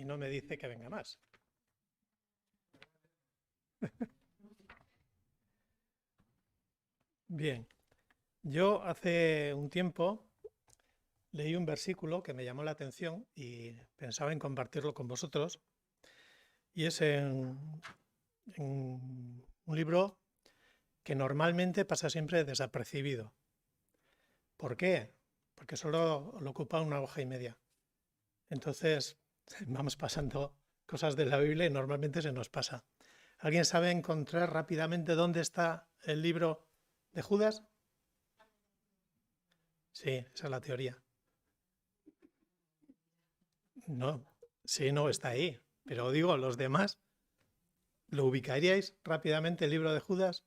y no me dice que venga más. Bien, yo hace un tiempo leí un versículo que me llamó la atención y pensaba en compartirlo con vosotros, y es en un libro que normalmente pasa siempre desapercibido. ¿Por qué? Porque solo lo ocupa una hoja y media. Entonces vamos pasando cosas de la Biblia y normalmente se nos pasa. ¿Alguien sabe encontrar rápidamente dónde está el libro de Judas? Sí, esa es la teoría. No, sí, no está ahí. Pero digo, los demás, ¿lo ubicaríais rápidamente el libro de Judas?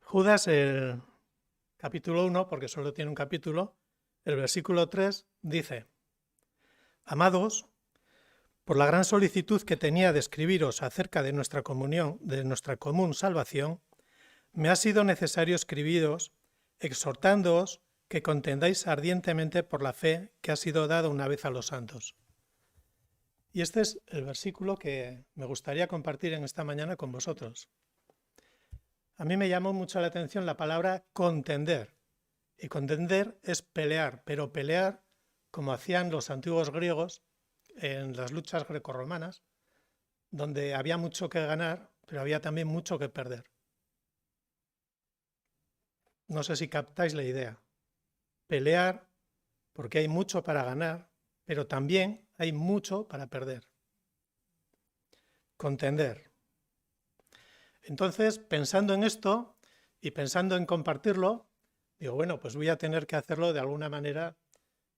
Judas, el capítulo 1, porque solo tiene un capítulo, el versículo 3 dice: Amados, por la gran solicitud que tenía de escribiros acerca de nuestra comunión, de nuestra común salvación, me ha sido necesario escribiros, exhortándoos que contendáis ardientemente por la fe que ha sido dada una vez a los santos. Y este es el versículo que me gustaría compartir en esta mañana con vosotros. A mí me llamó mucho la atención la palabra contender. Y contender es pelear, pero pelear como hacían los antiguos griegos en las luchas grecorromanas, donde había mucho que ganar, pero había también mucho que perder. No sé si captáis la idea. Pelear porque hay mucho para ganar, pero también hay mucho para perder. Contender. Entonces, pensando en esto y pensando en compartirlo, digo, bueno, pues voy a tener que hacerlo de alguna manera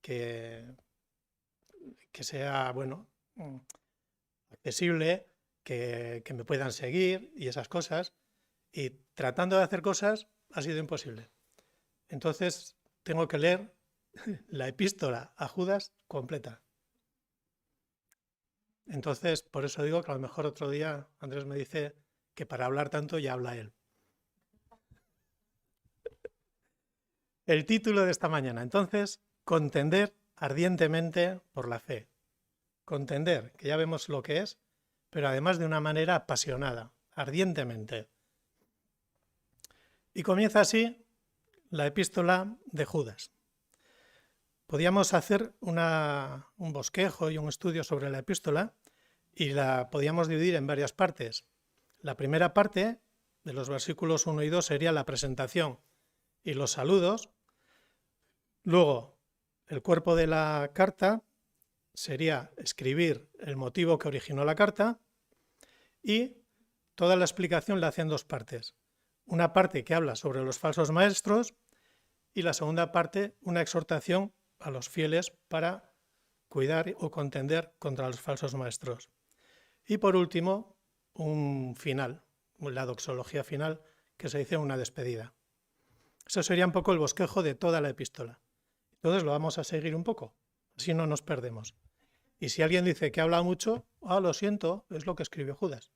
que sea, bueno, accesible, que me puedan seguir y esas cosas. Y tratando de hacer cosas ha sido imposible. Entonces, tengo que leer la epístola a Judas completa. Entonces, por eso digo que a lo mejor otro día Andrés me dice que para hablar tanto ya habla él. El título de esta mañana, entonces, contender ardientemente por la fe. Contender, que ya vemos lo que es, pero además de una manera apasionada, ardientemente. Y comienza así la epístola de Judas. Podíamos hacer un bosquejo y un estudio sobre la epístola y la podíamos dividir en varias partes. La primera parte, de los versículos 1 y 2, sería la presentación y los saludos. Luego, el cuerpo de la carta sería escribir el motivo que originó la carta, y toda la explicación la hace en dos partes. Una parte que habla sobre los falsos maestros y la segunda parte una exhortación a los fieles para cuidar o contender contra los falsos maestros. Y por último, un final, la doxología final, que se dice una despedida. Eso sería un poco el bosquejo de toda la epístola. Entonces lo vamos a seguir un poco, así no nos perdemos. Y si alguien dice que habla mucho, lo siento, es lo que escribió Judas.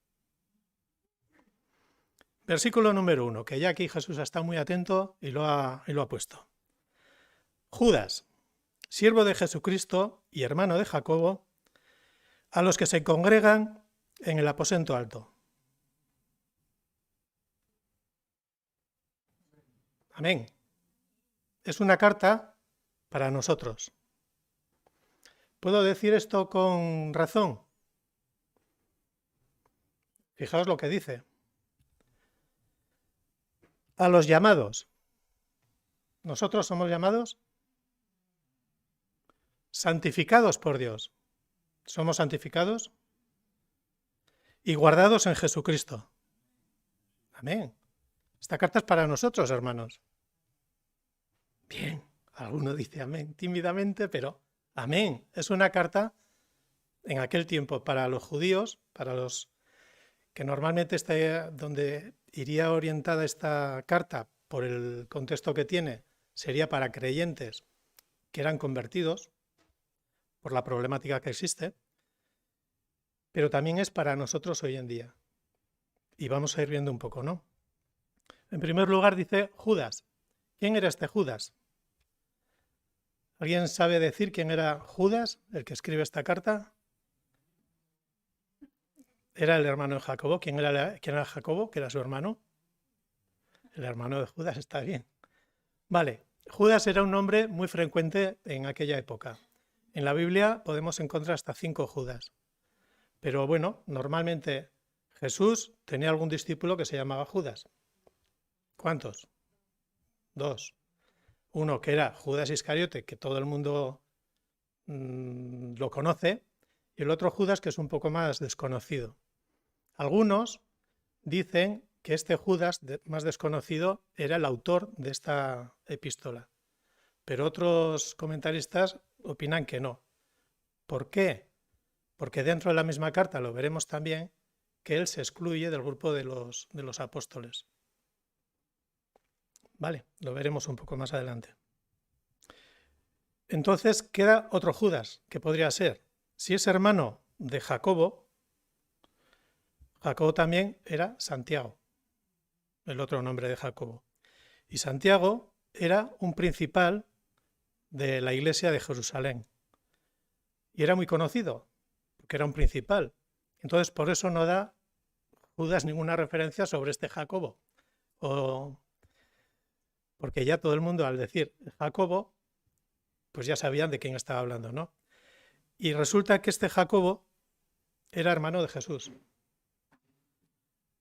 Versículo número 1, que ya aquí Jesús está muy atento y lo ha puesto. Judas, siervo de Jesucristo y hermano de Jacobo, a los que se congregan en el aposento alto. Amén. Es una carta para nosotros. ¿Puedo decir esto con razón? Fijaos lo que dice. A los llamados. ¿Nosotros somos llamados? Santificados por Dios. ¿Somos santificados? Y guardados en Jesucristo. Amén. Esta carta es para nosotros, hermanos. Bien, alguno dice amén tímidamente, pero amén. Es una carta en aquel tiempo para los judíos, para los que normalmente está donde iría orientada esta carta por el contexto que tiene, sería para creyentes que eran convertidos por la problemática que existe, pero también es para nosotros hoy en día. Y vamos a ir viendo un poco, ¿no? En primer lugar dice Judas. ¿Quién era este Judas? ¿Alguien sabe decir quién era Judas, el que escribe esta carta? Era el hermano de Jacobo. ¿Quién era Jacobo? Que era su hermano. El hermano de Judas, está bien. Vale, Judas era un nombre muy frecuente en aquella época. En la Biblia podemos encontrar hasta 5 Judas. Pero bueno, normalmente Jesús tenía algún discípulo que se llamaba Judas. ¿Cuántos? 2. Uno que era Judas Iscariote, que todo el mundo lo conoce, y el otro Judas que es un poco más desconocido. Algunos dicen que este Judas más desconocido era el autor de esta epístola, pero otros comentaristas opinan que no. ¿Por qué? Porque dentro de la misma carta lo veremos también que él se excluye del grupo de los apóstoles. Vale, lo veremos un poco más adelante. Entonces queda otro Judas, que podría ser, si es hermano de Jacobo, Jacobo también era Santiago, el otro nombre de Jacobo. Y Santiago era un principal de la iglesia de Jerusalén. Y era muy conocido, porque era un principal. Entonces por eso no da Judas ninguna referencia sobre este Jacobo. Porque ya todo el mundo al decir Jacobo, pues ya sabían de quién estaba hablando, ¿no? Y resulta que este Jacobo era hermano de Jesús.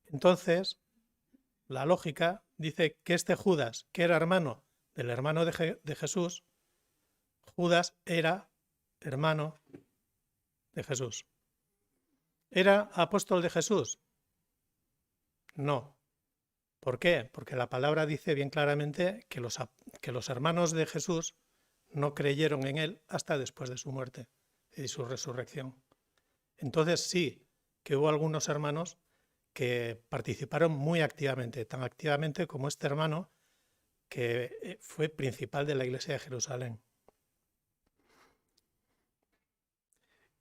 Entonces, la lógica dice que este Judas, que era hermano del hermano de Jesús, Judas era hermano de Jesús. ¿Era apóstol de Jesús? No. ¿Por qué? Porque la palabra dice bien claramente que los hermanos de Jesús no creyeron en él hasta después de su muerte y su resurrección. Entonces sí que hubo algunos hermanos que participaron muy activamente, tan activamente como este hermano que fue principal de la iglesia de Jerusalén.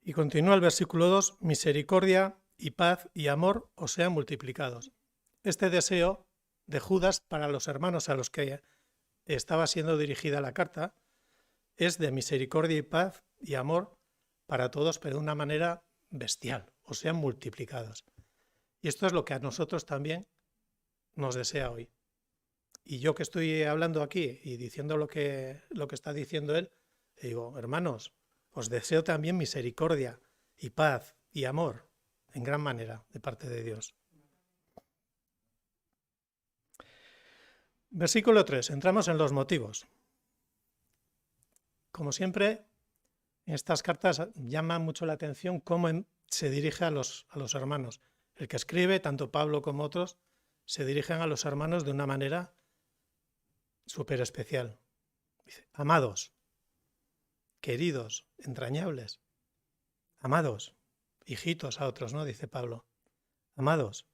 Y continúa el versículo 2, misericordia y paz y amor os sean multiplicados. Este deseo de Judas para los hermanos a los que estaba siendo dirigida la carta es de misericordia y paz y amor para todos, pero de una manera bestial, o sean multiplicados. Y esto es lo que a nosotros también nos desea hoy. Y yo que estoy hablando aquí y diciendo lo que está diciendo él, digo, hermanos, os deseo también misericordia y paz y amor en gran manera de parte de Dios. Versículo 3. Entramos en los motivos. Como siempre, en estas cartas llama mucho la atención cómo se dirige a los hermanos. El que escribe, tanto Pablo como otros, se dirigen a los hermanos de una manera súper especial. Dice, amados, queridos, entrañables, amados, hijitos a otros, ¿no? Dice Pablo, amados,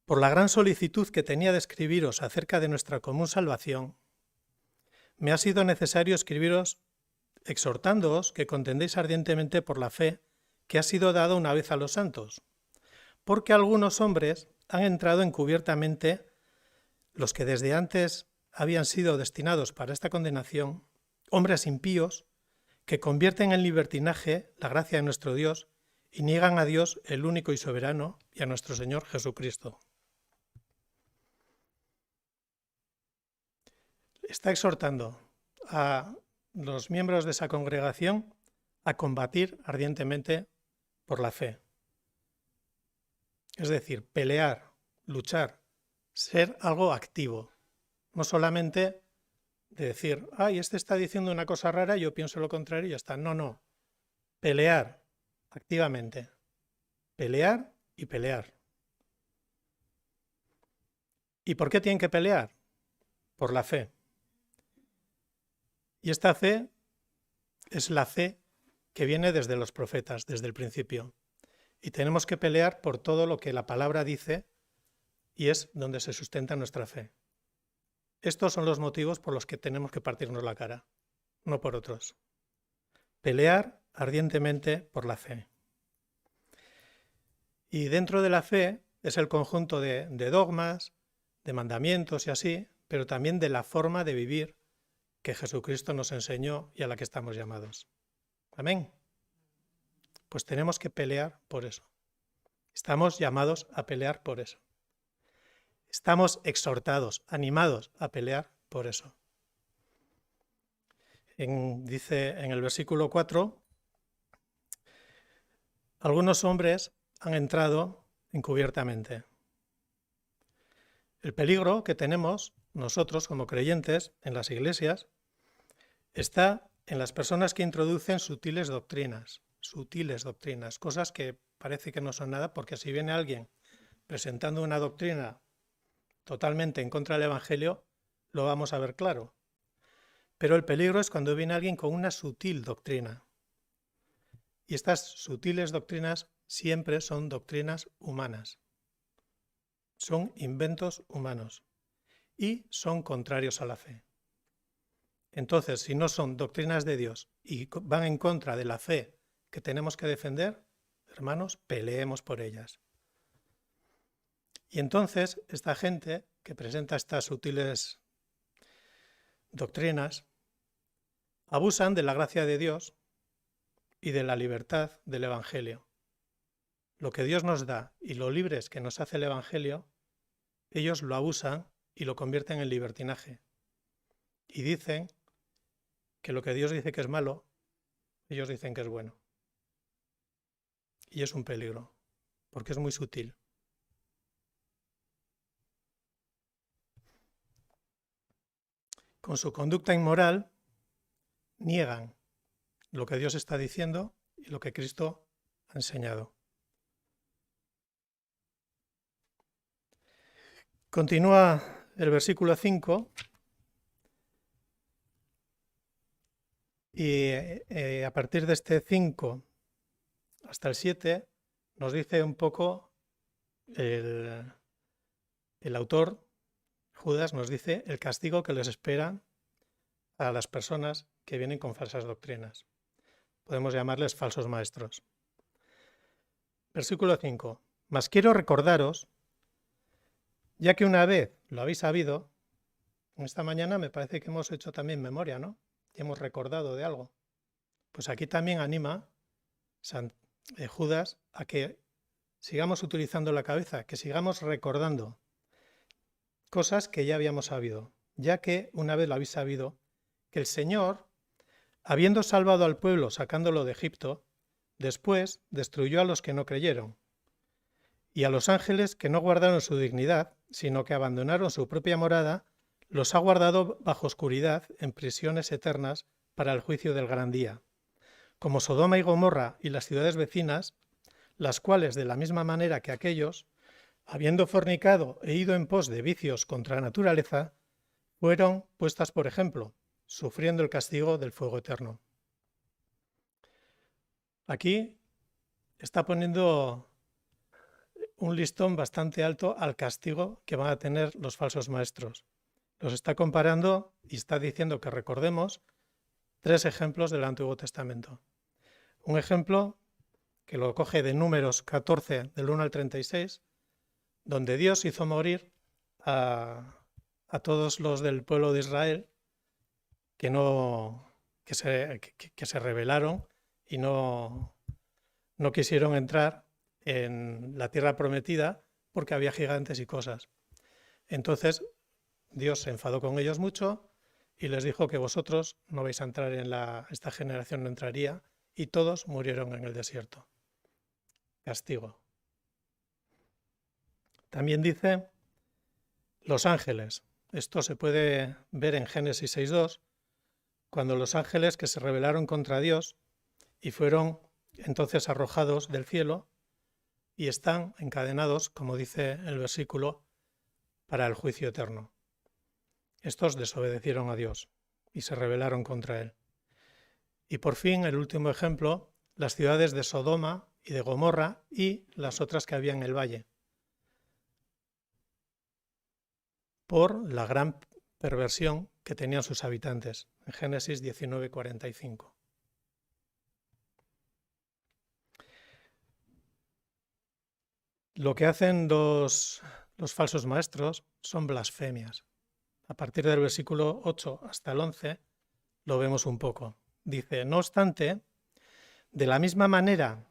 por la gran solicitud que tenía de escribiros acerca de nuestra común salvación, me ha sido necesario escribiros exhortándoos que contendéis ardientemente por la fe que ha sido dada una vez a los santos, porque algunos hombres han entrado encubiertamente, los que desde antes habían sido destinados para esta condenación, hombres impíos, que convierten en libertinaje la gracia de nuestro Dios y niegan a Dios, el único y soberano, y a nuestro Señor Jesucristo. Está exhortando a los miembros de esa congregación a combatir ardientemente por la fe. Es decir, pelear, luchar, ser algo activo. No solamente de decir, ay, este está diciendo una cosa rara, yo pienso lo contrario y ya está. No, no. Pelear activamente. Pelear y pelear. ¿Y por qué tienen que pelear? Por la fe. Y esta fe es la fe que viene desde los profetas, desde el principio. Y tenemos que pelear por todo lo que la palabra dice y es donde se sustenta nuestra fe. Estos son los motivos por los que tenemos que partirnos la cara, no por otros. Pelear ardientemente por la fe. Y dentro de la fe es el conjunto de dogmas, de mandamientos y así, pero también de la forma de vivir que Jesucristo nos enseñó y a la que estamos llamados. Amén. Pues tenemos que pelear por eso. Estamos llamados a pelear por eso. Estamos exhortados, animados a pelear por eso. Dice en el versículo 4, algunos hombres han entrado encubiertamente. El peligro que tenemos nosotros como creyentes en las iglesias está en las personas que introducen sutiles doctrinas, cosas que parece que no son nada, porque si viene alguien presentando una doctrina totalmente en contra del Evangelio, lo vamos a ver claro. Pero el peligro es cuando viene alguien con una sutil doctrina. Y estas sutiles doctrinas siempre son doctrinas humanas. Son inventos humanos y son contrarios a la fe. Entonces, si no son doctrinas de Dios y van en contra de la fe que tenemos que defender, hermanos, peleemos por ellas. Y entonces, esta gente que presenta estas sutiles doctrinas abusan de la gracia de Dios y de la libertad del Evangelio. Lo que Dios nos da y lo libres que nos hace el Evangelio, ellos lo abusan y lo convierten en libertinaje. Y dicen que lo que Dios dice que es malo, ellos dicen que es bueno. Y es un peligro, porque es muy sutil. Con su conducta inmoral, niegan lo que Dios está diciendo y lo que Cristo ha enseñado. Continúa el versículo 5 y a partir de este 5 hasta el 7 nos dice un poco el autor, Judas, nos dice el castigo que les espera a las personas que vienen con falsas doctrinas. Podemos llamarles falsos maestros. Versículo 5. Mas quiero recordaros, ya que una vez lo habéis sabido, esta mañana me parece que hemos hecho también memoria, ¿no? Y hemos recordado de algo. Pues aquí también anima Judas a que sigamos utilizando la cabeza, que sigamos recordando cosas que ya habíamos sabido, ya que una vez lo habéis sabido, que el Señor, habiendo salvado al pueblo sacándolo de Egipto, después destruyó a los que no creyeron, y a los ángeles que no guardaron su dignidad, sino que abandonaron su propia morada, los ha guardado bajo oscuridad en prisiones eternas para el juicio del gran día, como Sodoma y Gomorra y las ciudades vecinas, las cuales, de la misma manera que aquellos, habiendo fornicado e ido en pos de vicios contra la naturaleza, fueron puestas por ejemplo, sufriendo el castigo del fuego eterno. Aquí está poniendo un listón bastante alto al castigo que van a tener los falsos maestros. Los está comparando y está diciendo que recordemos 3 ejemplos del Antiguo Testamento. Un ejemplo que lo coge de Números 14, del 1 al 36, donde Dios hizo morir a todos los del pueblo de Israel que se rebelaron y no quisieron entrar en la tierra prometida porque había gigantes y cosas. Entonces Dios se enfadó con ellos mucho y les dijo que vosotros no vais a entrar esta generación no entraría, y todos murieron en el desierto. Castigo. También dice los ángeles. Esto se puede ver en Génesis 6:2, cuando los ángeles que se rebelaron contra Dios y fueron entonces arrojados del cielo y están encadenados, como dice el versículo, para el juicio eterno. Estos desobedecieron a Dios y se rebelaron contra Él. Y por fin, el último ejemplo, las ciudades de Sodoma y de Gomorra y las otras que había en el valle, por la gran perversión que tenían sus habitantes, en Génesis 19:45. Lo que hacen los falsos maestros son blasfemias. A partir del versículo 8 hasta el 11 lo vemos un poco. Dice, no obstante, de la misma manera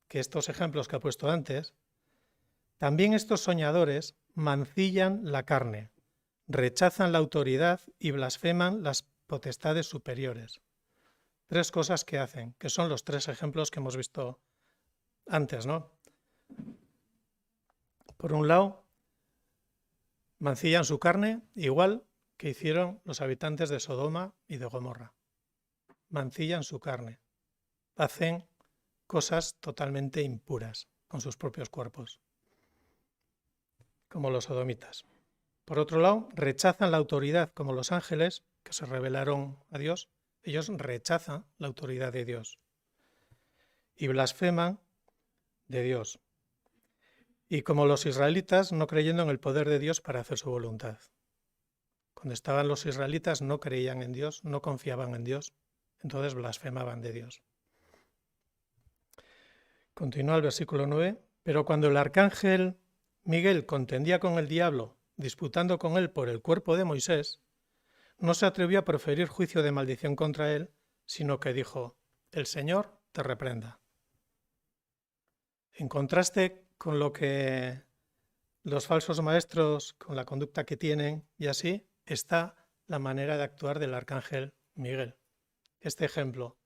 que estos ejemplos que he puesto antes, también estos soñadores mancillan la carne, rechazan la autoridad y blasfeman las potestades superiores. 3 cosas que hacen, que son los 3 ejemplos que hemos visto antes, ¿no? Por un lado, mancillan su carne, igual que hicieron los habitantes de Sodoma y de Gomorra. Mancillan su carne. Hacen cosas totalmente impuras con sus propios cuerpos, como los sodomitas. Por otro lado, rechazan la autoridad, como los ángeles que se rebelaron a Dios. Ellos rechazan la autoridad de Dios y blasfeman de Dios. Y como los israelitas, no creyendo en el poder de Dios para hacer su voluntad. Cuando estaban los israelitas no creían en Dios, no confiaban en Dios, entonces blasfemaban de Dios. Continúa el versículo 9. Pero cuando el arcángel Miguel contendía con el diablo, disputando con él por el cuerpo de Moisés, no se atrevió a proferir juicio de maldición contra él, sino que dijo, el Señor te reprenda. En contraste con lo que los falsos maestros, con la conducta que tienen y así, está la manera de actuar del arcángel Miguel. Este ejemplo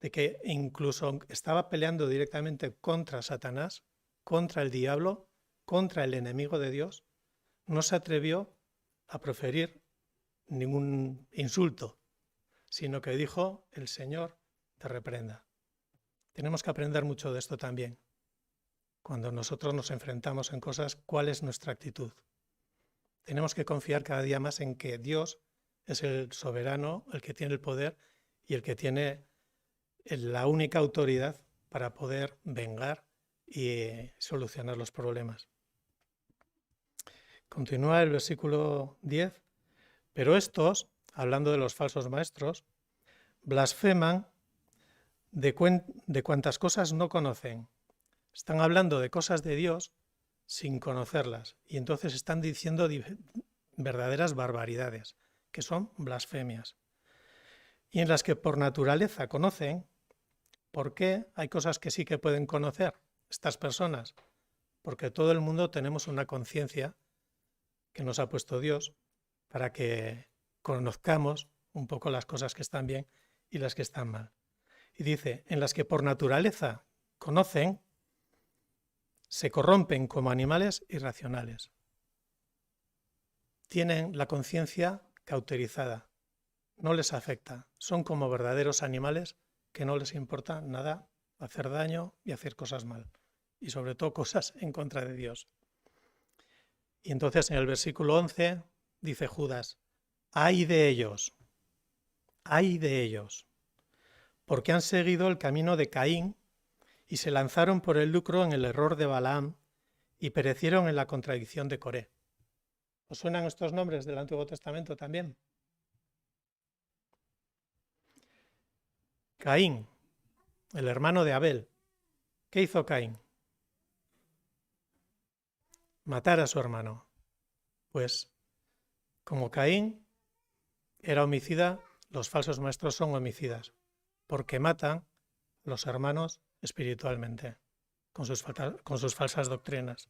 de que incluso estaba peleando directamente contra Satanás, contra el diablo, contra el enemigo de Dios, no se atrevió a proferir ningún insulto, sino que dijo, el Señor te reprenda. Tenemos que aprender mucho de esto también. Cuando nosotros nos enfrentamos en cosas, ¿cuál es nuestra actitud? Tenemos que confiar cada día más en que Dios es el soberano, el que tiene el poder y el que tiene la única autoridad para poder vengar y solucionar los problemas. Continúa el versículo 10. Pero estos, hablando de los falsos maestros, blasfeman de cuantas cosas no conocen. Están hablando de cosas de Dios sin conocerlas y entonces están diciendo verdaderas barbaridades, que son blasfemias. Y en las que por naturaleza conocen, ¿por qué hay cosas que sí que pueden conocer estas personas? Porque todo el mundo tenemos una conciencia que nos ha puesto Dios para que conozcamos un poco las cosas que están bien y las que están mal. Y dice, en las que por naturaleza conocen, se corrompen como animales irracionales. Tienen la conciencia cauterizada, no les afecta, son como verdaderos animales que no les importa nada hacer daño y hacer cosas mal, y sobre todo cosas en contra de Dios. Y entonces en el versículo 11 dice Judas, ¡ay de ellos! ¡Ay de ellos! Porque han seguido el camino de Caín y se lanzaron por el lucro en el error de Balaam y perecieron en la contradicción de Coré. ¿Os suenan estos nombres del Antiguo Testamento también? Caín, el hermano de Abel. ¿Qué hizo Caín? Matar a su hermano. Pues, como Caín era homicida, los falsos maestros son homicidas, porque matan a los hermanos espiritualmente, con sus falsas doctrinas.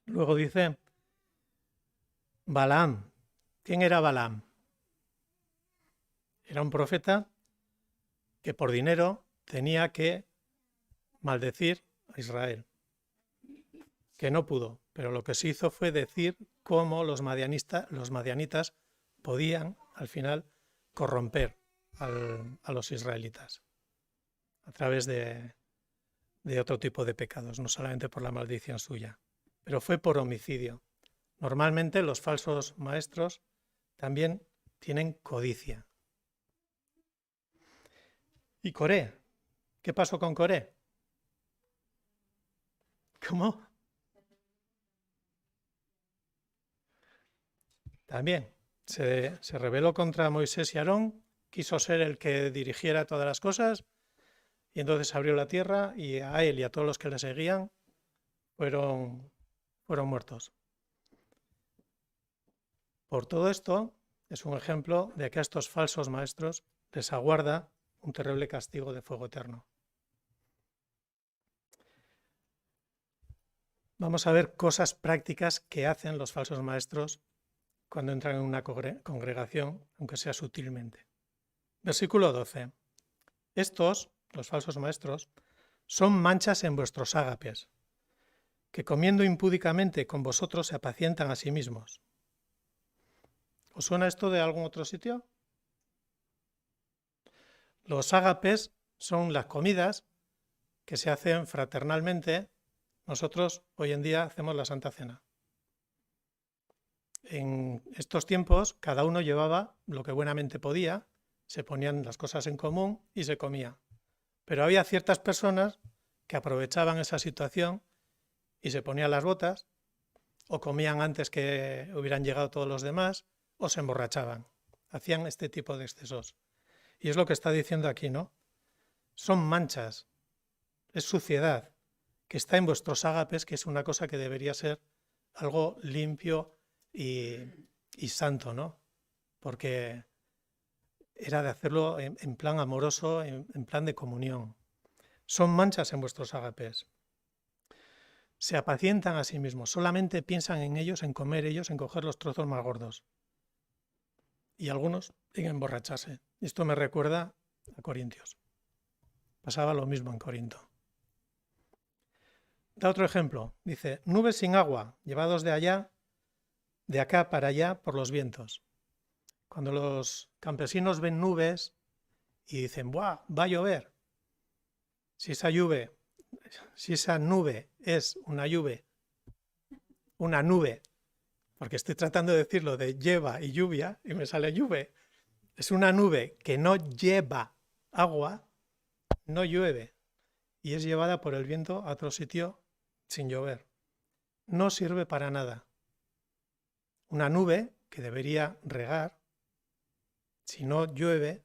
Luego dice Balaam. ¿Quién era Balaam? Era un profeta que por dinero tenía que maldecir a Israel, que no pudo, pero lo que se hizo fue decir cómo los madianitas podían al final corromper a los israelitas a través de otro tipo de pecados, no solamente por la maldición suya, pero fue por homicidio. Normalmente los falsos maestros también tienen codicia. ¿Y Coré? ¿Qué pasó con Coré? ¿Cómo? También se rebeló contra Moisés y Aarón, quiso ser el que dirigiera todas las cosas y entonces abrió la tierra y a él y a todos los que le seguían fueron muertos. Por todo esto, es un ejemplo de que a estos falsos maestros les aguarda un terrible castigo de fuego eterno. Vamos a ver cosas prácticas que hacen los falsos maestros cuando entran en una congregación, aunque sea sutilmente. Versículo 12. Estos, los falsos maestros, son manchas en vuestros ágapes, que comiendo impúdicamente con vosotros se apacientan a sí mismos. ¿Os suena esto de algún otro sitio? Los ágapes son las comidas que se hacen fraternalmente. Nosotros hoy en día hacemos la Santa Cena. En estos tiempos cada uno llevaba lo que buenamente podía, se ponían las cosas en común y se comía. Pero había ciertas personas que aprovechaban esa situación y se ponían las botas, o comían antes que hubieran llegado todos los demás, o se emborrachaban. Hacían este tipo de excesos. Y es lo que está diciendo aquí, ¿no? Son manchas, es suciedad, que está en vuestros ágapes, que es una cosa que debería ser algo limpio y santo, ¿no? Porque era de hacerlo en plan amoroso, en plan de comunión. Son manchas en vuestros ágapes. Se apacientan a sí mismos, solamente piensan en ellos, en comer ellos, en coger los trozos más gordos. Y algunos en emborracharse. Esto me recuerda a Corintios. Pasaba lo mismo en Corinto. Da otro ejemplo. Dice, nubes sin agua, llevados de acá para allá por los vientos. Cuando los campesinos ven nubes y dicen, ¡buah! Va a llover. Si esa nube es una nube, porque estoy tratando de decirlo de lleva y lluvia y me sale lluvia, es una nube que no lleva agua, no llueve y es llevada por el viento a otro sitio sin llover. No sirve para nada. Una nube que debería regar, si no llueve,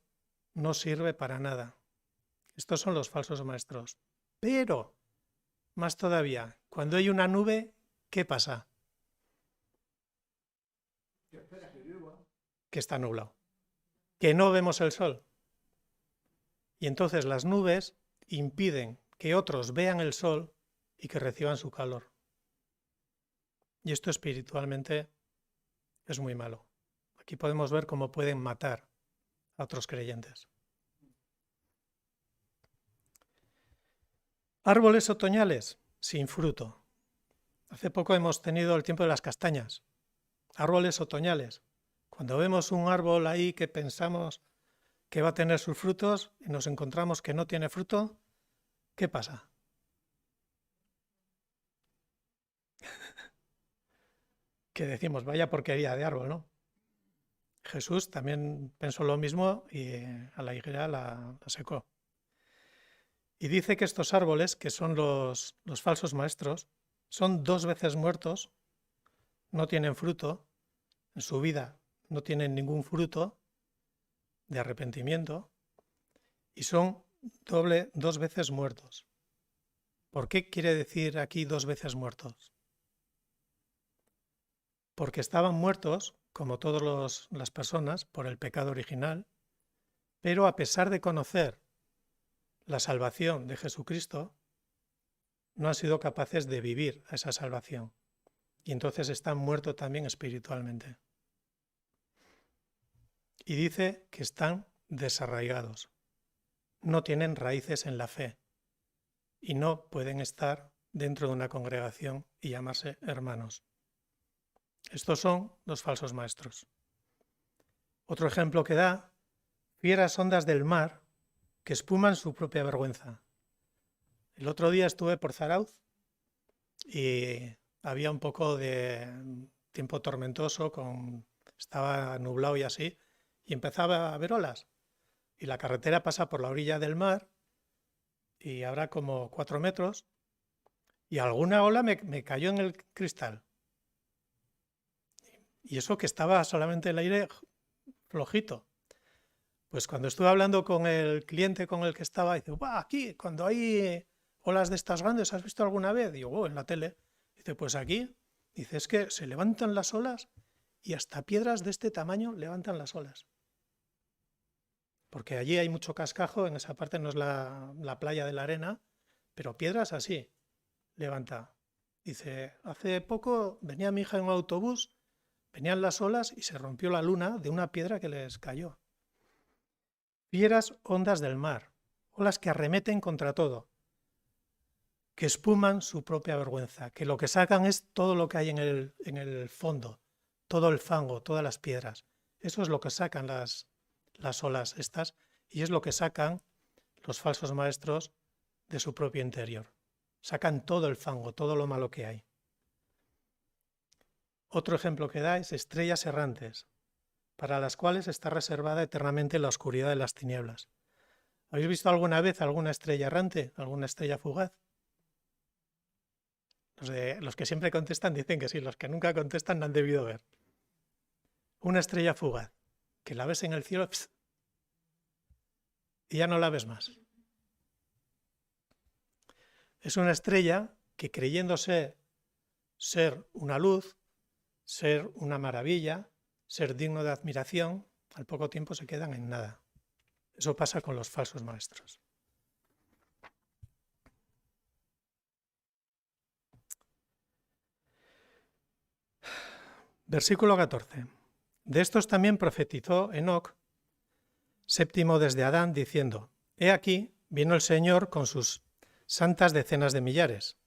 no sirve para nada. Estos son los falsos maestros. Pero, más todavía, cuando hay una nube, ¿qué pasa? Que está nublado. Que no vemos el sol. Y entonces las nubes impiden que otros vean el sol y que reciban su calor. Y esto espiritualmente es muy malo. Aquí podemos ver cómo pueden matar a otros creyentes. Árboles otoñales sin fruto. Hace poco hemos tenido el tiempo de las castañas. Árboles otoñales. Cuando vemos un árbol ahí que pensamos que va a tener sus frutos y nos encontramos que no tiene fruto, ¿qué pasa? Que decimos, vaya porquería de árbol, ¿no? Jesús también pensó lo mismo y a la higuera la secó. Y dice que estos árboles, que son los falsos maestros, son 2 veces muertos, no tienen fruto, en su vida no tienen ningún fruto de arrepentimiento y son 2 veces muertos. ¿Por qué quiere decir aquí 2 veces muertos? Porque estaban muertos, como todas las personas, por el pecado original, pero a pesar de conocer la salvación de Jesucristo, no han sido capaces de vivir esa salvación. Y entonces están muertos también espiritualmente. Y dice que están desarraigados. No tienen raíces en la fe. Y no pueden estar dentro de una congregación y llamarse hermanos. Estos son los falsos maestros. Otro ejemplo que da, fieras ondas del mar que espuman su propia vergüenza. El otro día estuve por Zarauz y había un poco de tiempo tormentoso, estaba nublado y así, y empezaba a haber olas. Y la carretera pasa por la orilla del mar y habrá como 4 metros y alguna ola me cayó en el cristal. Y eso que estaba solamente el aire flojito. Pues cuando estuve hablando con el cliente con el que estaba, dice, aquí, cuando hay olas de estas grandes, ¿has visto alguna vez? Digo, en la tele. Dice, pues aquí, dice, es que se levantan las olas y hasta piedras de este tamaño levantan las olas. Porque allí hay mucho cascajo, en esa parte no es la playa de la arena, pero piedras así levanta. Dice, hace poco venía mi hija en un autobús, venían las olas y se rompió la luna de una piedra que les cayó. Fieras ondas del mar, olas que arremeten contra todo, que espuman su propia vergüenza, que lo que sacan es todo lo que hay en el fondo, todo el fango, todas las piedras. Eso es lo que sacan las olas estas y es lo que sacan los falsos maestros de su propio interior. Sacan todo el fango, todo lo malo que hay. Otro ejemplo que da es estrellas errantes, para las cuales está reservada eternamente la oscuridad de las tinieblas. ¿Habéis visto alguna vez alguna estrella errante, alguna estrella fugaz? Los que siempre contestan dicen que sí, los que nunca contestan no han debido ver. Una estrella fugaz, que la ves en el cielo y ya no la ves más. Es una estrella que, creyéndose ser una luz, ser una maravilla, ser digno de admiración, al poco tiempo se quedan en nada. Eso pasa con los falsos maestros. Versículo 14. De estos también profetizó Enoc, séptimo desde Adán, diciendo: He aquí, vino el Señor con sus santas decenas de millares,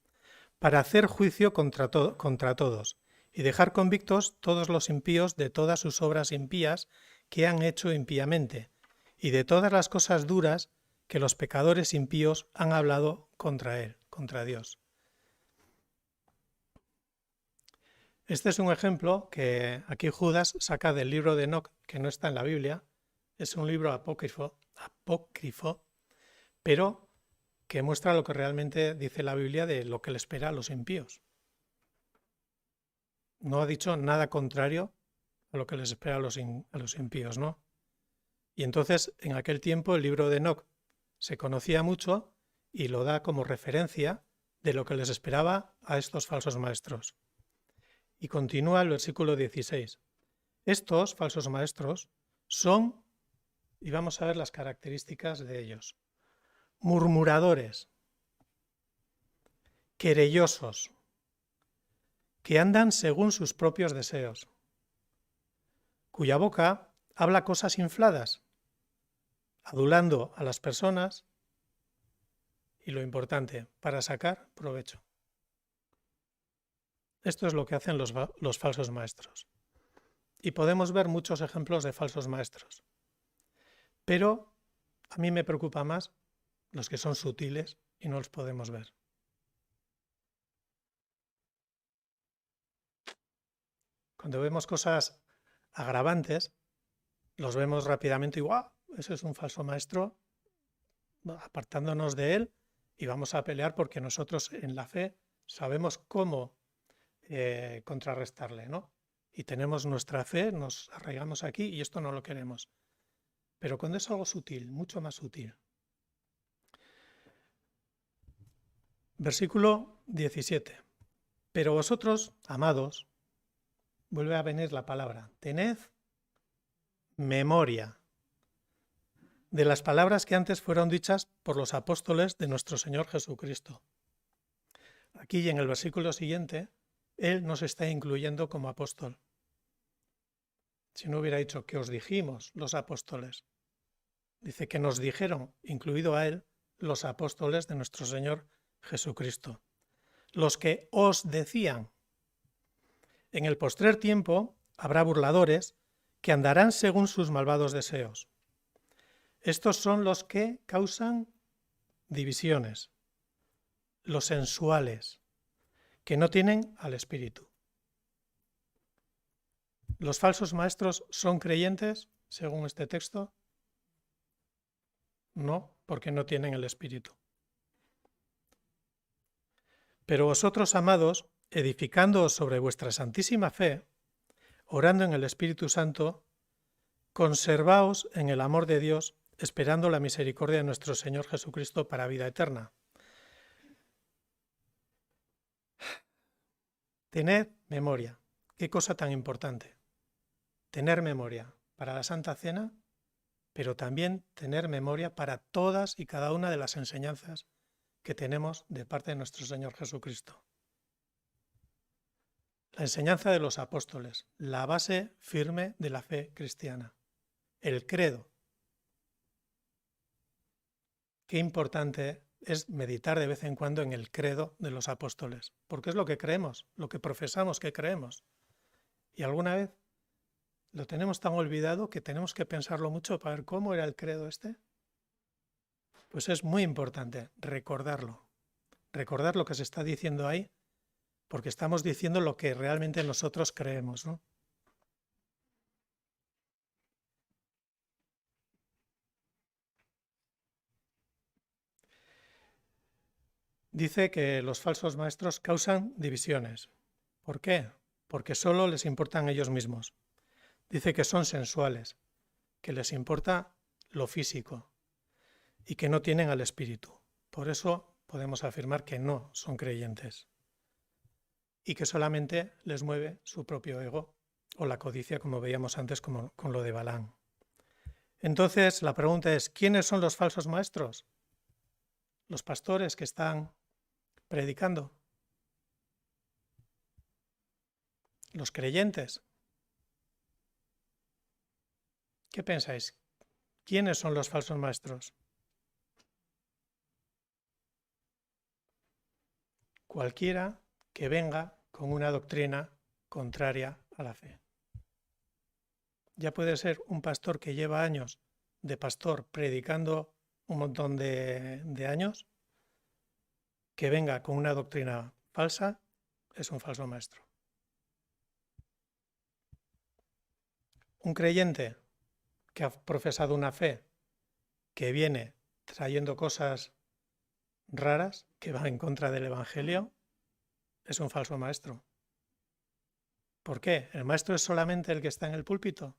para hacer juicio contra todos, y dejar convictos todos los impíos de todas sus obras impías que han hecho impíamente, y de todas las cosas duras que los pecadores impíos han hablado contra él, contra Dios. Este es un ejemplo que aquí Judas saca del libro de Enoc, que no está en la Biblia. Es un libro apócrifo, pero que muestra lo que realmente dice la Biblia de lo que le espera a los impíos. No ha dicho nada contrario a lo que les espera a los impíos, ¿no? Y entonces, en aquel tiempo, el libro de Enoc se conocía mucho y lo da como referencia de lo que les esperaba a estos falsos maestros. Y continúa el versículo 16. Estos falsos maestros son, y vamos a ver las características de ellos, murmuradores, querellosos, que andan según sus propios deseos, cuya boca habla cosas infladas, adulando a las personas y, lo importante, para sacar provecho. Esto es lo que hacen los falsos maestros. Y podemos ver muchos ejemplos de falsos maestros. Pero a mí me preocupa más los que son sutiles y no los podemos ver. Cuando vemos cosas agravantes, los vemos rápidamente y ¡guau! Ese es un falso maestro, apartándonos de él, y vamos a pelear porque nosotros en la fe sabemos cómo contrarrestarle, ¿no? Y tenemos nuestra fe, nos arraigamos aquí y esto no lo queremos. Pero cuando es algo sutil, mucho más sutil. Versículo 17. Pero vosotros, amados, vuelve a venir la palabra, tened memoria de las palabras que antes fueron dichas por los apóstoles de nuestro Señor Jesucristo. Aquí y en el versículo siguiente, Él nos está incluyendo como apóstol. Si no hubiera dicho que os dijimos los apóstoles, dice que nos dijeron, incluido a Él, los apóstoles de nuestro Señor Jesucristo. Los que os decían. En el postrer tiempo habrá burladores que andarán según sus malvados deseos. Estos son los que causan divisiones, los sensuales, que no tienen al Espíritu. ¿Los falsos maestros son creyentes, según este texto? No, porque no tienen el Espíritu. Pero vosotros, amados, edificándoos sobre vuestra santísima fe, orando en el Espíritu Santo, conservaos en el amor de Dios, esperando la misericordia de nuestro Señor Jesucristo para vida eterna. Tened memoria. Qué cosa tan importante. tener memoria para la Santa Cena, pero también tener memoria para todas y cada una de las enseñanzas que tenemos de parte de nuestro Señor Jesucristo. La enseñanza de los apóstoles, la base firme de la fe cristiana, el credo. Qué importante es meditar de vez en cuando en el credo de los apóstoles, porque es lo que creemos, lo que profesamos que creemos. Y alguna vez lo tenemos tan olvidado que tenemos que pensarlo mucho para ver cómo era el credo este. Pues es muy importante recordarlo, recordar lo que se está diciendo ahí, porque estamos diciendo lo que realmente nosotros creemos, ¿no? Dice que los falsos maestros causan divisiones. ¿Por qué? Porque solo les importan ellos mismos. Dice que son sensuales, que les importa lo físico y que no tienen al espíritu. Por eso podemos afirmar que no son creyentes y que solamente les mueve su propio ego o la codicia, como veíamos antes con lo de Balaam. Entonces, la pregunta es, ¿quiénes son los falsos maestros? Los pastores que están predicando. Los creyentes. ¿Qué pensáis? ¿Quiénes son los falsos maestros? Cualquiera que venga con una doctrina contraria a la fe. Ya puede ser un pastor que lleva años de pastor predicando un montón de años, que venga con una doctrina falsa, es un falso maestro. Un creyente que ha profesado una fe que viene trayendo cosas raras, que van en contra del Evangelio, es un falso maestro. ¿Por qué? ¿El maestro es solamente el que está en el púlpito?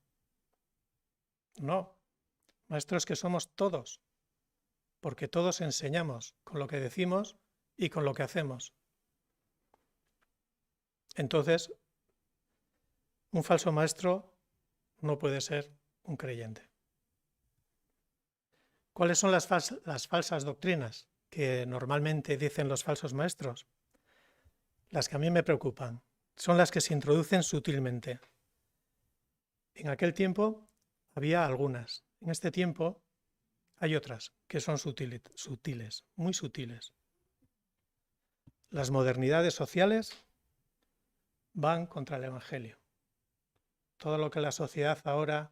No. Maestros que somos todos, porque todos enseñamos con lo que decimos y con lo que hacemos. Entonces, un falso maestro no puede ser un creyente. ¿Cuáles son las falsas doctrinas que normalmente dicen los falsos maestros? Las que a mí me preocupan son las que se introducen sutilmente. En aquel tiempo había algunas. En este tiempo hay otras que son sutiles, muy sutiles. Las modernidades sociales van contra el Evangelio. Todo lo que la sociedad ahora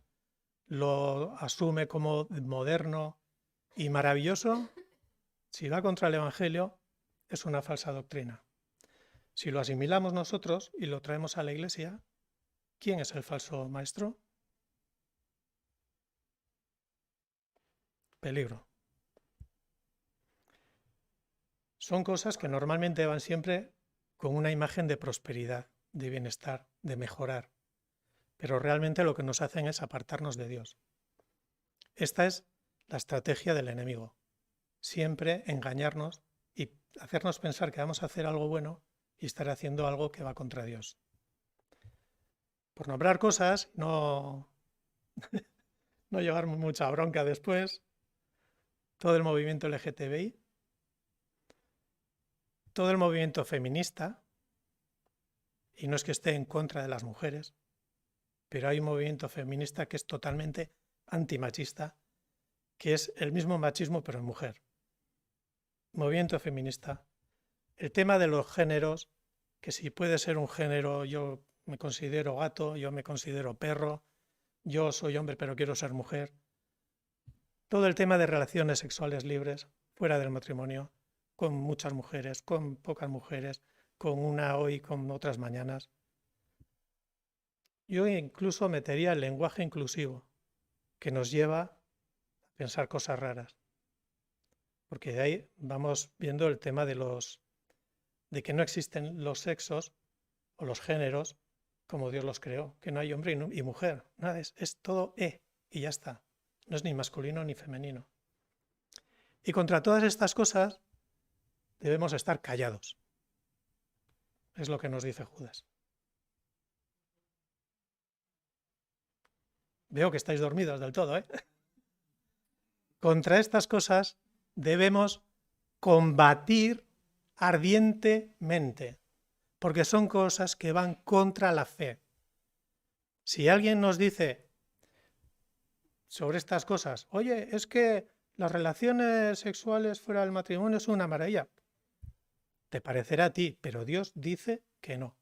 lo asume como moderno y maravilloso, si va contra el Evangelio, es una falsa doctrina. Si lo asimilamos nosotros y lo traemos a la Iglesia, ¿quién es el falso maestro? Peligro. Son cosas que normalmente van siempre con una imagen de prosperidad, de bienestar, de mejorar, pero realmente lo que nos hacen es apartarnos de Dios. Esta es la estrategia del enemigo, siempre engañarnos y hacernos pensar que vamos a hacer algo bueno y estar haciendo algo que va contra Dios. Por nombrar cosas, no llevarme mucha bronca después, todo el movimiento LGTBI, todo el movimiento feminista, y no es que esté en contra de las mujeres, pero hay un movimiento feminista que es totalmente antimachista, que es el mismo machismo pero en mujer. Movimiento feminista. El tema de los géneros, que si puede ser un género, yo me considero gato, yo me considero perro, yo soy hombre pero quiero ser mujer. Todo el tema de relaciones sexuales libres, fuera del matrimonio, con muchas mujeres, con pocas mujeres, con una hoy, con otras mañanas. Yo incluso metería el lenguaje inclusivo, que nos lleva a pensar cosas raras. Porque de ahí vamos viendo el tema de que no existen los sexos o los géneros como Dios los creó, que no hay hombre y mujer, nada, es todo y ya está. No es ni masculino ni femenino. Y contra todas estas cosas debemos estar callados. Es lo que nos dice Judas. Veo que estáis dormidos del todo, ¿eh? Contra estas cosas debemos combatir ardientemente, porque son cosas que van contra la fe. Si alguien nos dice sobre estas cosas, oye, es que las relaciones sexuales fuera del matrimonio son una maravilla, te parecerá a ti, pero Dios dice que no,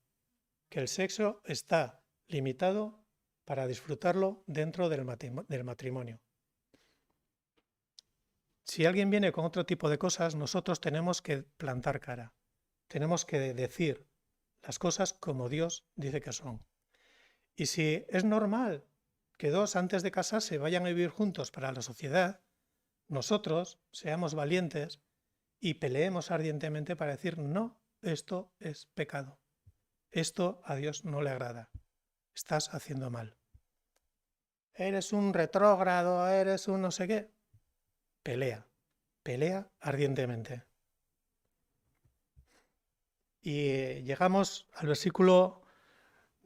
que el sexo está limitado para disfrutarlo dentro del matrimonio. Si alguien viene con otro tipo de cosas, nosotros tenemos que plantar cara, tenemos que decir las cosas como Dios dice que son. Y si es normal que dos antes de casarse vayan a vivir juntos para la sociedad, nosotros seamos valientes y peleemos ardientemente para decir, no, esto es pecado. Esto a Dios no le agrada. Estás haciendo mal. Eres un retrógrado, eres un no sé qué. Pelea ardientemente. Y llegamos al versículo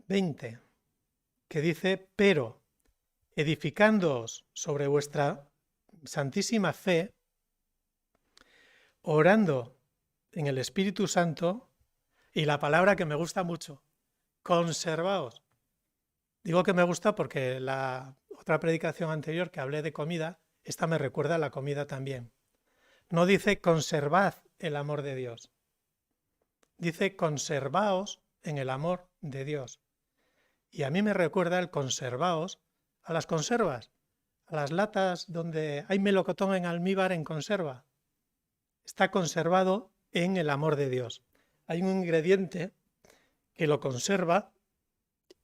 20, que dice, pero edificándoos sobre vuestra santísima fe, orando en el Espíritu Santo, y la palabra que me gusta mucho, conservaos. Digo que me gusta porque la otra predicación anterior que hablé de comida, esta me recuerda a la comida también. No dice conservad el amor de Dios. Dice conservaos en el amor de Dios. Y a mí me recuerda el conservaos a las conservas, a las latas donde hay melocotón en almíbar en conserva. Está conservado en el amor de Dios. Hay un ingrediente que lo conserva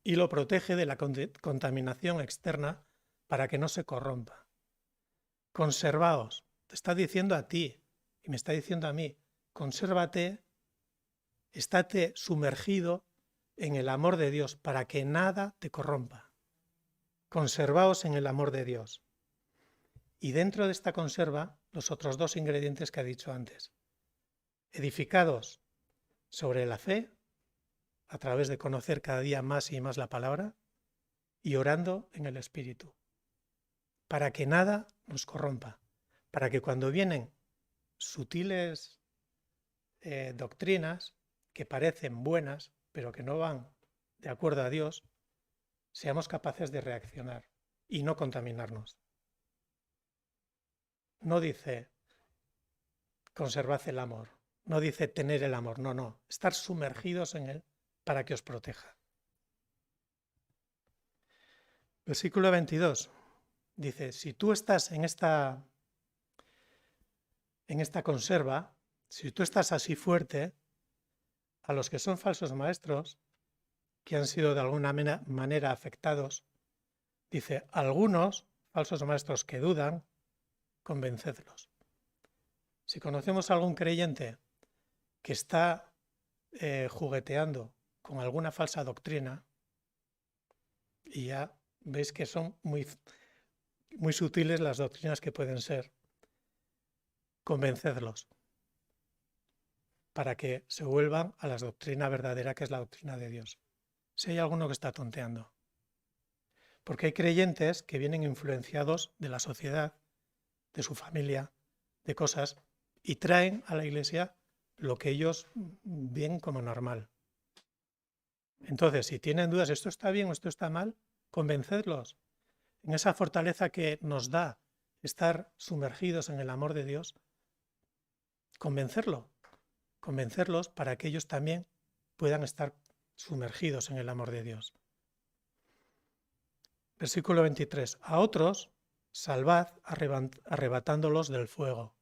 y lo protege de la contaminación externa para que no se corrompa. Conservaos. Te está diciendo a ti y me está diciendo a mí, consérvate, estate sumergido en el amor de Dios para que nada te corrompa. Conservaos en el amor de Dios. Y dentro de esta conserva, los otros dos ingredientes que he dicho antes. Edificados sobre la fe, a través de conocer cada día más y más la palabra, y orando en el Espíritu, para que nada nos corrompa, para que cuando vienen sutiles doctrinas que parecen buenas, pero que no van de acuerdo a Dios, seamos capaces de reaccionar y no contaminarnos. No dice conservad el amor, no dice tener el amor, no, estar sumergidos en él para que os proteja. Versículo 22 dice, si tú estás en esta conserva, si tú estás así fuerte, a los que son falsos maestros, que han sido de alguna manera afectados, dice, algunos falsos maestros que dudan, convencedlos. Si conocemos a algún creyente que está jugueteando con alguna falsa doctrina, y ya veis que son muy sutiles las doctrinas que pueden ser, convencedlos para que se vuelvan a la doctrina verdadera, que es la doctrina de Dios. Si hay alguno que está tonteando. Porque hay creyentes que vienen influenciados de la sociedad, de su familia, de cosas, y traen a la iglesia lo que ellos ven como normal. Entonces, si tienen dudas, esto está bien o esto está mal, convencedlos en esa fortaleza que nos da estar sumergidos en el amor de Dios, convencerlos para que ellos también puedan estar sumergidos en el amor de Dios. Versículo 23. A otros salvad arrebatándolos del fuego.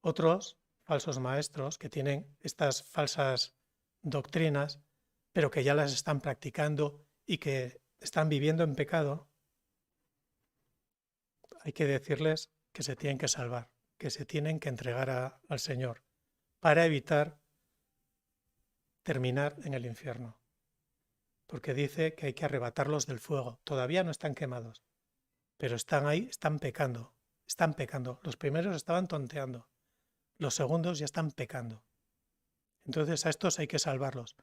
Otros falsos maestros que tienen estas falsas doctrinas, pero que ya las están practicando y que están viviendo en pecado, hay que decirles que se tienen que salvar, que se tienen que entregar al Señor para evitar terminar en el infierno. Porque dice que hay que arrebatarlos del fuego. Todavía no están quemados, pero están ahí, están pecando. Los primeros estaban tonteando, los segundos ya están pecando. Entonces a estos hay que salvarlos.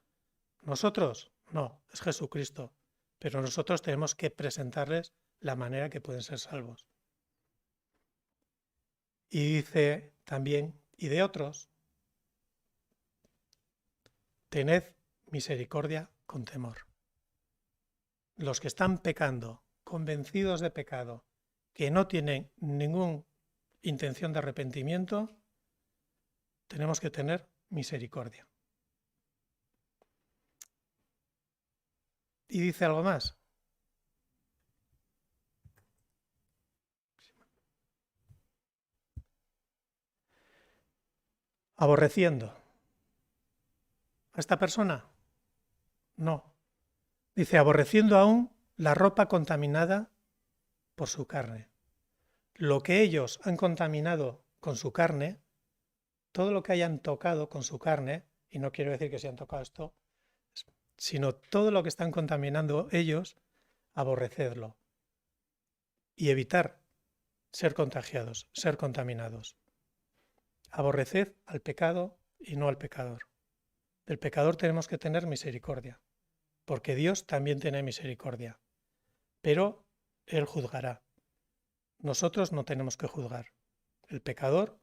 Nosotros, no, es Jesucristo, pero nosotros tenemos que presentarles la manera que pueden ser salvos. Y dice también, y de otros, tened misericordia con temor. Los que están pecando, convencidos de pecado, que no tienen ninguna intención de arrepentimiento, tenemos que tener misericordia. Y dice algo más. Aborreciendo a esta persona. No. Dice, aborreciendo aún la ropa contaminada por su carne. Lo que ellos han contaminado con su carne, todo lo que hayan tocado con su carne, y no quiero decir que se han tocado esto, sino todo lo que están contaminando ellos, aborrecedlo. Y evitar ser contagiados, ser contaminados. Aborreced al pecado y no al pecador. Del pecador tenemos que tener misericordia, porque Dios también tiene misericordia, pero Él juzgará. Nosotros no tenemos que juzgar. El pecador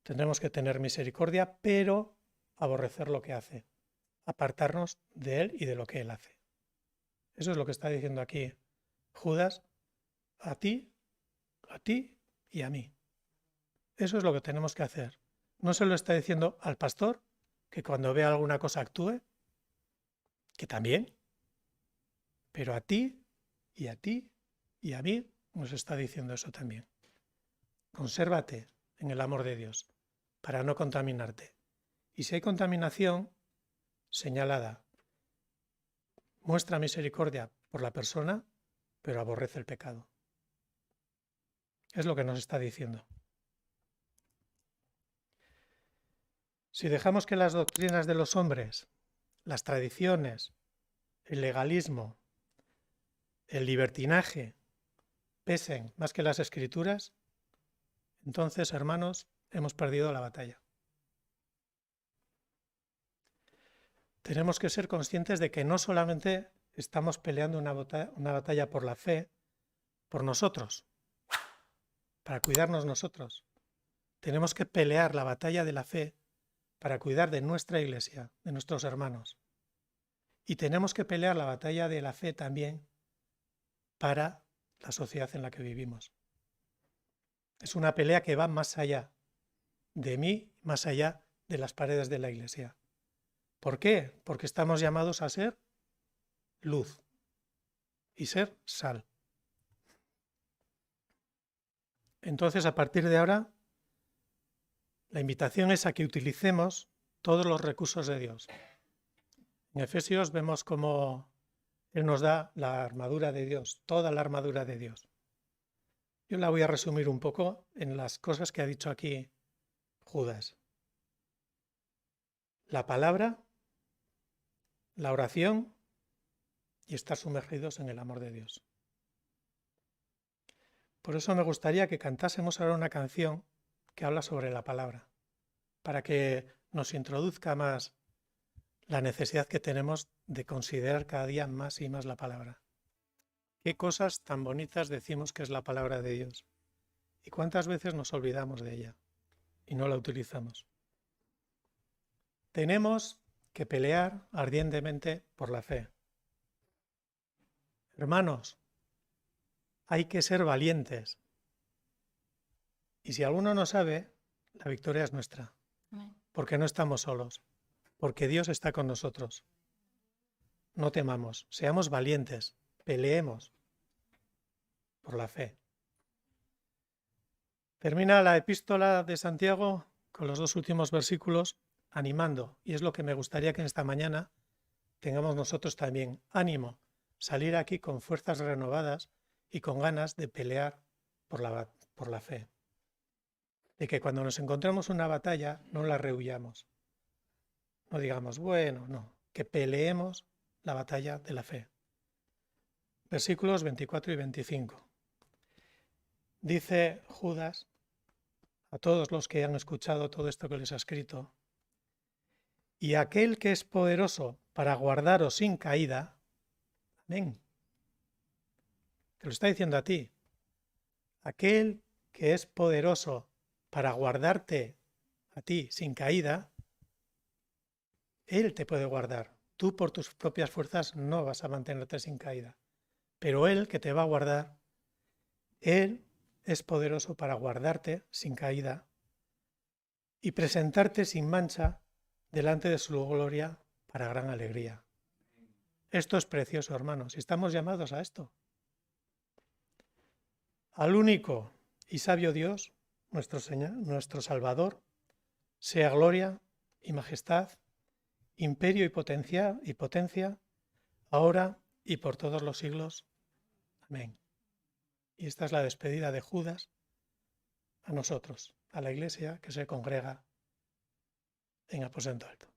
tendremos que tener misericordia, pero aborrecer lo que hace, apartarnos de Él y de lo que Él hace. Eso es lo que está diciendo aquí Judas, a ti y a mí. Eso es lo que tenemos que hacer. No se lo está diciendo al pastor, que cuando vea alguna cosa actúe, que también, pero a ti y a mí nos está diciendo eso también. Consérvate en el amor de Dios para no contaminarte. Y si hay contaminación, señalada. Muestra misericordia por la persona, pero aborrece el pecado. Es lo que nos está diciendo. Si dejamos que las doctrinas de los hombres, las tradiciones, el legalismo, el libertinaje pesen más que las escrituras, entonces, hermanos, hemos perdido la batalla. Tenemos que ser conscientes de que no solamente estamos peleando una batalla por la fe, por nosotros, para cuidarnos nosotros. Tenemos que pelear la batalla de la fe para cuidar de nuestra iglesia, de nuestros hermanos. Y tenemos que pelear la batalla de la fe también para la sociedad en la que vivimos. Es una pelea que va más allá de mí, más allá de las paredes de la iglesia. ¿Por qué? Porque estamos llamados a ser luz y ser sal. Entonces, a partir de ahora, la invitación es a que utilicemos todos los recursos de Dios. En Efesios vemos cómo Él nos da la armadura de Dios, toda la armadura de Dios. Yo la voy a resumir un poco en las cosas que ha dicho aquí Judas. La palabra, la oración y estar sumergidos en el amor de Dios. Por eso me gustaría que cantásemos ahora una canción que habla sobre la palabra, para que nos introduzca más la necesidad que tenemos de considerar cada día más y más la palabra. Qué cosas tan bonitas decimos que es la palabra de Dios y cuántas veces nos olvidamos de ella y no la utilizamos. Tenemos que pelear ardientemente por la fe. Hermanos, hay que ser valientes. Y si alguno no sabe, la victoria es nuestra. Porque no estamos solos. Porque Dios está con nosotros. No temamos, seamos valientes, peleemos por la fe. Termina la epístola de Santiago con los 2 últimos versículos animando. Y es lo que me gustaría que en esta mañana tengamos nosotros también. Ánimo, salir aquí con fuerzas renovadas y con ganas de pelear por la fe. De que cuando nos encontremos una batalla no la rehuyamos. No digamos, bueno, no, que peleemos la batalla de la fe. Versículos 24 y 25. Dice Judas a todos los que han escuchado todo esto que les ha escrito, y aquel que es poderoso para guardaros sin caída, amén. te lo está diciendo a ti. Aquel que es poderoso para guardarte a ti sin caída, Él te puede guardar. Tú por tus propias fuerzas no vas a mantenerte sin caída. Pero Él que te va a guardar, Él es poderoso para guardarte sin caída y presentarte sin mancha delante de su gloria para gran alegría. Esto es precioso, hermanos, y estamos llamados a esto. Al único y sabio Dios, nuestro Señor, nuestro Salvador, sea gloria y majestad, imperio y potencia, ahora y por todos los siglos. Amén. Y esta es la despedida de Judas a nosotros, a la iglesia que se congrega en Aposento Alto.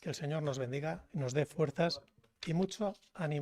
Que el Señor nos bendiga y nos dé fuerzas y mucho ánimo.